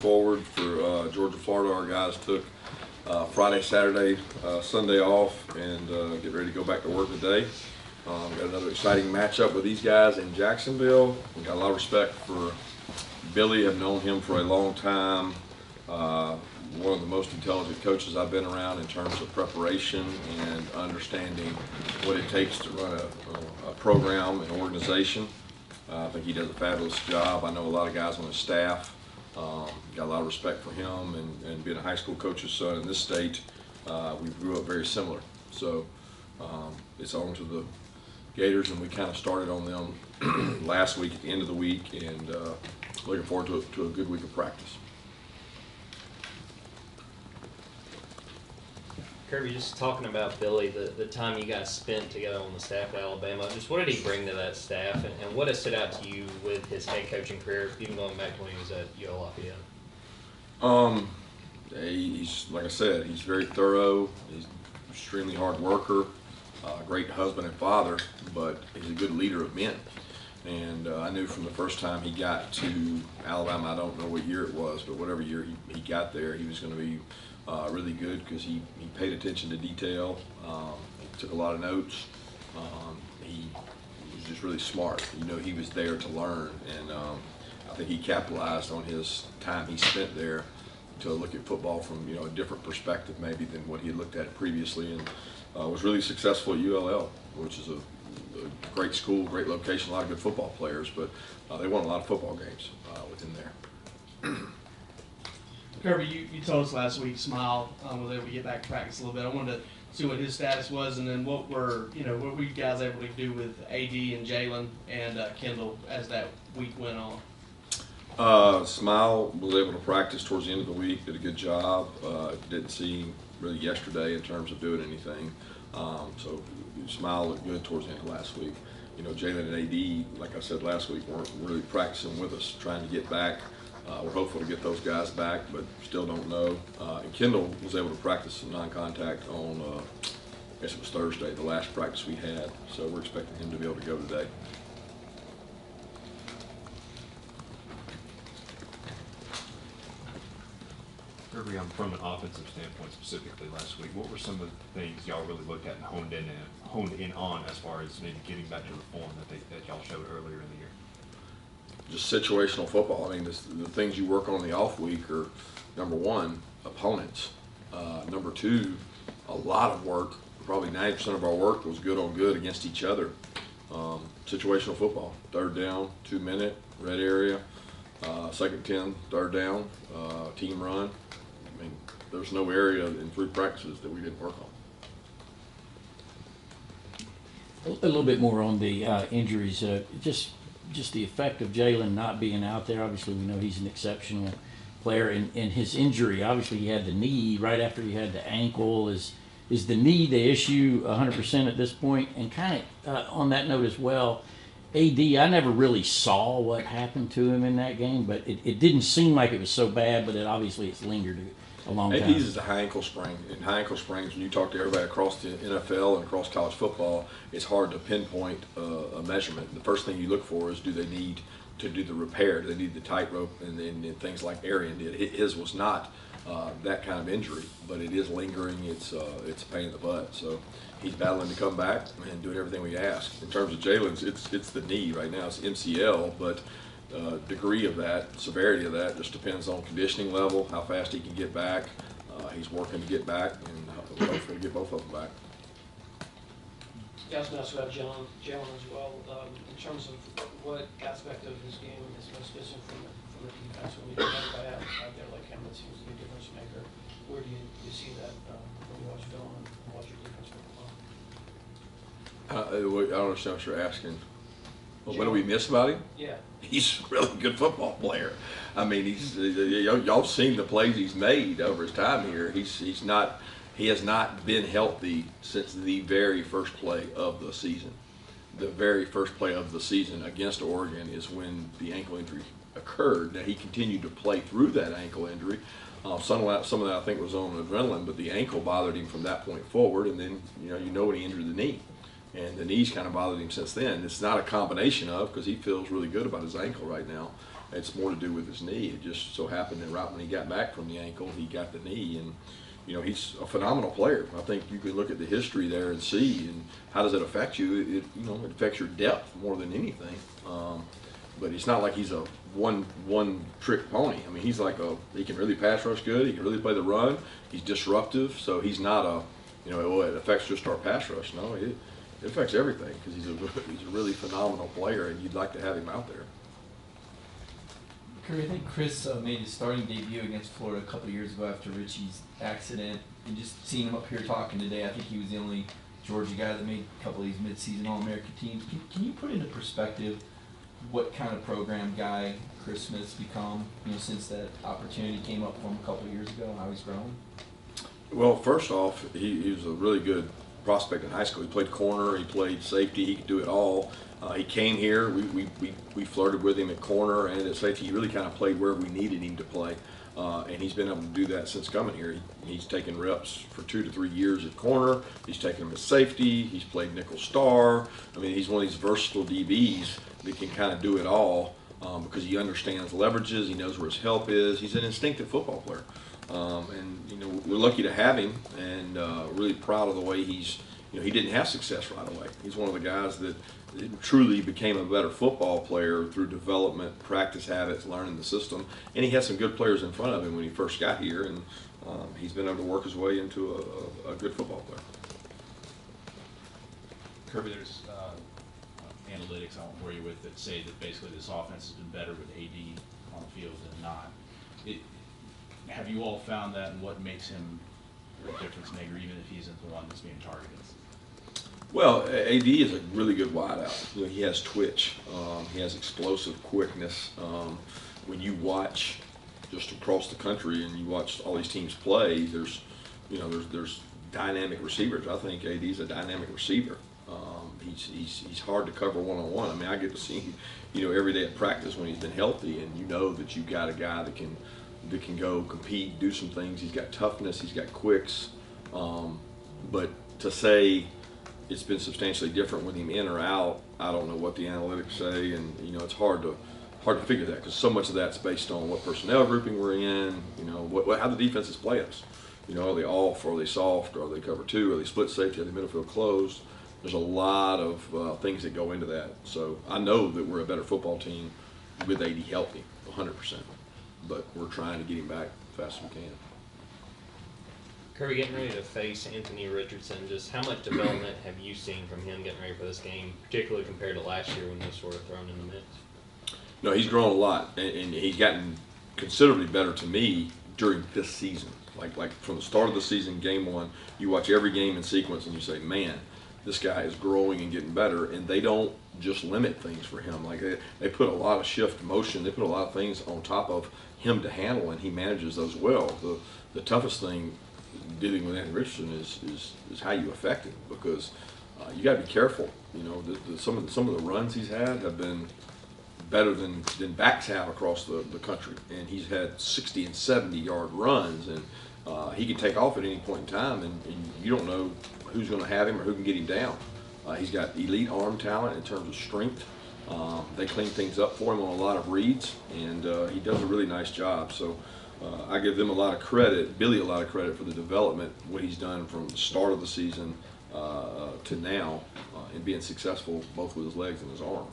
forward for Georgia, Florida. Our guys took Friday, Saturday, Sunday off, and get ready to go back to work today. Got another exciting matchup with these guys in Jacksonville. We got a lot of respect for Billy. I've known him for a long time. One of the most intelligent coaches I've been around in terms of preparation and understanding what it takes to run a program, an organization. I think he does a fabulous job. I know a lot of guys on his staff. Got a lot of respect for him, and being a high school coach's son in this state, we grew up very similar. So it's on to the Gators, and we kind of started on them last week at the end of the week, and looking forward to a good week of practice. Kirby, just talking about Billy, the time you guys spent together on the staff at Alabama, just what did he bring to that staff, and what has stood out to you with his head coaching career, even going back to when he was at UL Lafayette? He's, like I said, he's very thorough. He's an extremely hard worker, great husband and father, but he's a good leader of men. And I knew from the first time he got to Alabama, I don't know what year it was, but whatever year he got there, he was going to be really good because he paid attention to detail. He took a lot of notes. He was just really smart. You know, he was there to learn, and I think he capitalized on his time he spent there to look at football from a different perspective maybe than what he had looked at previously, and was really successful at ULL, which is a great school, great location, a lot of good football players, but they won a lot of football games within there. Kirby, you told us last week Smile was able to get back to practice a little bit. I wanted to see what his status was, and then what were you guys able to do with AD and Jalen and Kendall as that week went on? Smile was able to practice towards the end of the week, did a good job. Didn't see him really yesterday in terms of doing anything. So Smile looked good towards the end of last week. Jalen and AD, like I said last week, weren't really practicing with us, trying to get back. We're hopeful to get those guys back, but still don't know. And Kendall was able to practice some non-contact on, I guess it was Thursday, the last practice we had. So we're expecting him to be able to go today. Kirby, from an offensive standpoint specifically last week, what were some of the things y'all really looked at and honed in on as far as maybe getting back to the form that y'all showed earlier in the year? Just situational football. I mean, the things you work on in the off week are, number one, opponents. Number two, a lot of work, probably 90% of our work was good on good against each other. Situational football, third down, 2-minute, red area, second 10, third down, team run. I mean, there's no area in 3 practices that we didn't work on. A little bit more on the injuries. Just the effect of Jalen not being out there. Obviously, we know he's an exceptional player. And his injury, obviously, he had the knee right after he had the ankle. Is the knee the issue 100% at this point? And kind of on that note as well, AD, I never really saw what happened to him in that game, but it didn't seem like it was so bad, but obviously it's lingered a long time. AD's is a high ankle sprain. And high ankle sprains, when you talk to everybody across the NFL and across college football, it's hard to pinpoint a measurement. The first thing you look for is, do they need to do the repair? Do they need the tightrope and things like Arian did? His was not that kind of injury, but it is lingering. It's a pain in the butt. So he's battling to come back and doing everything we ask. In terms of Jalen's, it's the knee right now. It's MCL, but degree of that, severity of that, just depends on conditioning level, how fast he can get back. He's working to get back, and hopefully get both of them back. You guys asked about Jalen as well. In terms of what aspect of his game is most missing from the defense, when you have a guy out there like him that seems to be a difference maker, where do you see that when you watch film and watch your defense play? I don't understand what you're asking. Well, what do we miss about him? Yeah. He's a really good football player. I mean, y'all seen the plays he's made over his time here. He has not been healthy since the very first play of the season. The very first play of the season against Oregon is when the ankle injury occurred. Now, he continued to play through that ankle injury. Some of that I think was on adrenaline, but the ankle bothered him from that point forward, and then you know when he injured the knee. And the knee's kind of bothered him since then. It's not a combination of, because he feels really good about his ankle right now. It's more to do with his knee. It just so happened that right when he got back from the ankle, he got the knee, and he's a phenomenal player. I think you can look at the history there and see, and how does it affect you? It affects your depth more than anything. But it's not like he's a one trick pony. I mean, he's like he can really pass rush good. He can really play the run. He's disruptive. So he's not it affects just our pass rush. No, it affects everything because he's a really phenomenal player, and you'd like to have him out there. Kirby, I think Chris made his starting debut against Florida a couple of years ago after Richie's accident, and just seeing him up here talking today, I think he was the only Georgia guy that made a couple of these mid-season All-American teams. Can you put into perspective what kind of program guy Chris Smith's become, since that opportunity came up for him a couple of years ago, and how he's grown? Well, first off, he was a really good prospect in high school. He played corner, he played safety, he could do it all. He came here, we flirted with him at corner and at safety. He really kind of played where we needed him to play, and he's been able to do that since coming here. He's taken reps for 2 to 3 years at corner. He's taken them at safety. He's played nickel star. I mean, he's one of these versatile DBs that can kind of do it all because he understands leverages. He knows where his help is. He's an instinctive football player, and we're lucky to have him, and really proud of the way he's. He didn't have success right away. He's one of the guys that truly became a better football player through development, practice habits, learning the system, and he had some good players in front of him when he first got here, and he's been able to work his way into a good football player. Kirby, there's analytics I won't bore you with that say that basically this offense has been better with AD on the field than not. Have you all found that, and what makes him a difference maker, even if he isn't the one that's being targeted? Well, AD is a really good wideout. He has twitch. He has explosive quickness. When you watch just across the country and you watch all these teams play, there's dynamic receivers. I think AD's a dynamic receiver. He's hard to cover one-on-one. I mean, I get to see him, every day at practice when he's been healthy, and that you've got a guy that can go compete, do some things. He's got toughness. He's got quicks. But to say it's been substantially different with him in or out, I don't know what the analytics say, and it's hard to figure that because so much of that's based on what personnel grouping we're in. How the defenses play us. Are they off? Are they soft? Are they cover two? Are they split safety? Are they middle field closed? There's a lot of things that go into that. So I know that we're a better football team with AD healthy, 100%. But we're trying to get him back as fast as we can. Kirby, getting ready to face Anthony Richardson, just how much development have you seen from him getting ready for this game, particularly compared to last year when he was sort of thrown in the mix? No, he's grown a lot, and he's gotten considerably better to me during this season. Like from the start of the season, game one, you watch every game in sequence and you say, man, this guy is growing and getting better, and they don't just limit things for him. Like they put a lot of shift motion, they put a lot of things on top of him to handle, and he manages those well. The toughest thing dealing with Anthony Richardson is how you affect him, because you got to be careful. Some of the runs he's had have been better than backs have across the country, and he's had 60 and 70 yard runs, and he can take off at any point in time, and you don't know who's going to have him or who can get him down. He's got elite arm talent in terms of strength. They clean things up for him on a lot of reads, and he does a really nice job. So I give them a lot of credit, Billy a lot of credit for the development, what he's done from the start of the season to now, and being successful both with his legs and his arm.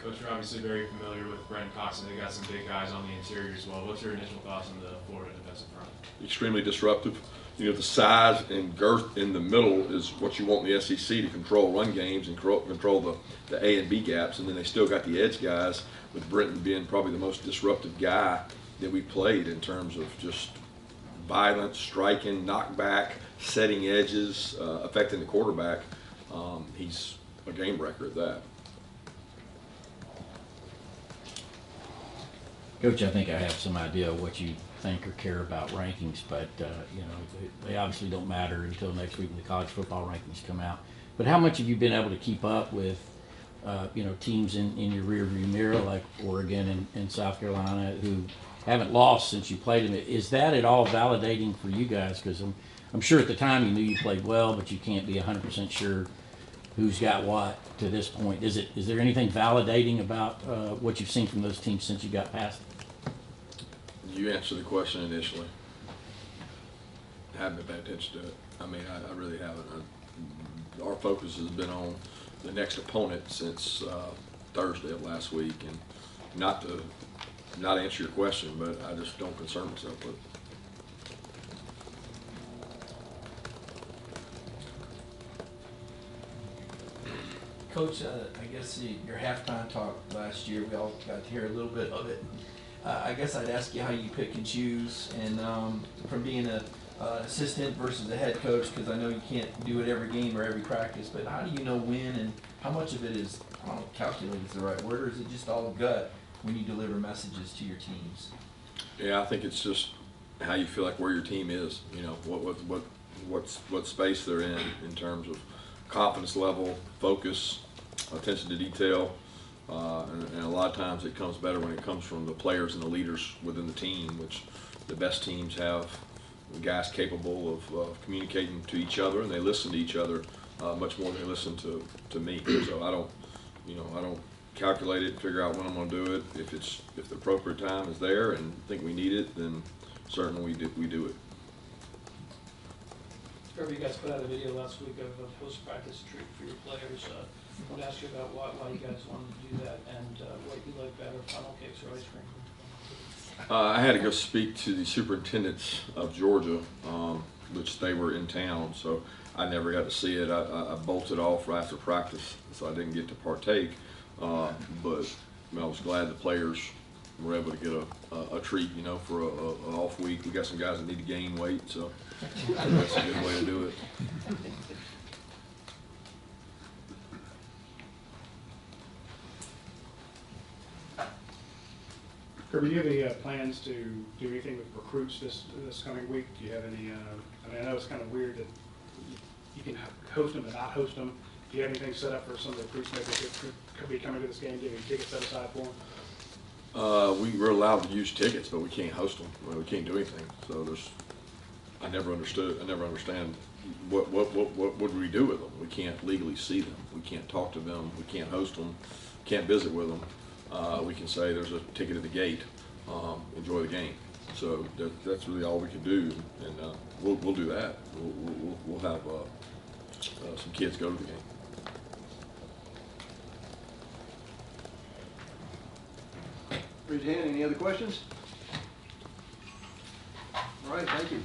Coach, you're obviously very familiar with Brenton Cox, and they got some big guys on the interior as well. What's your initial thoughts on the Florida defensive front? Extremely disruptive. The size and girth in the middle is what you want in the SEC to control run games and control the A and B gaps, and then they still got the edge guys, with Brenton being probably the most disruptive guy that we played in terms of just violence, striking, knockback, setting edges, affecting the quarterback. He's a game wrecker at that. Coach, I think I have some idea of what you think or care about rankings, but they obviously don't matter until next week when the college football rankings come out. But how much have you been able to keep up with teams in your rearview mirror like Oregon and South Carolina who haven't lost since you played them? Is that at all validating for you guys? Because I'm sure at the time you knew you played well, but you can't be 100% sure who's got what to this point. Is there anything validating about what you've seen from those teams since you got past it? You answered the question initially. I haven't been paying attention to it. I mean, I really haven't. Our focus has been on the next opponent since Thursday of last week, and not to answer your question, but I just don't concern myself with it. Coach, I guess your halftime talk last year, we all got to hear a little bit of it. I guess I'd ask you how you pick and choose, and from being an assistant versus a head coach, because I know you can't do it every game or every practice, but how do you know when and how much of it is, I don't know, calculated is the right word, or is it just all gut when you deliver messages to your teams? Yeah, I think it's just how you feel like where your team is. You know, what space they're in terms of confidence level, focus, attention to detail, and a lot of times it comes better when it comes from the players and the leaders within the team, which the best teams have guys capable of communicating to each other, and they listen to each other much more than they listen to me. So I don't calculate it, figure out when I'm going to do it. If the appropriate time is there and think we need it, then certainly we do it. Kirby, you guys put out a video last week of a post-practice treat for your players. I want to ask you about why you guys wanted to do that and what you like better, funnel cakes or ice cream? I had to go speak to the superintendents of Georgia, which they were in town, so I never got to see it. I bolted off right after practice, so I didn't get to partake. But I was glad the players were able to get a treat, you know, for an off week. We got some guys that need to gain weight, so that's a good way to do it. Kirby, do you have any plans to do anything with recruits this coming week? Do you have any, I mean, I know it's kind of weird that you can host them and not host them. Do you have anything set up for some of the recruits maybe that could be coming to this game, getting tickets set aside for them? We're allowed to use tickets, but we can't host them. We can't do anything. So I never understand what would we do with them? We can't legally see them. We can't talk to them. We can't host them. Can't visit with them. We can say there's a ticket at the gate. Enjoy the game. So that's really all we can do, and we'll do that. We'll have some kids go to the game. Raise your hand. Any other questions? All right, thank you.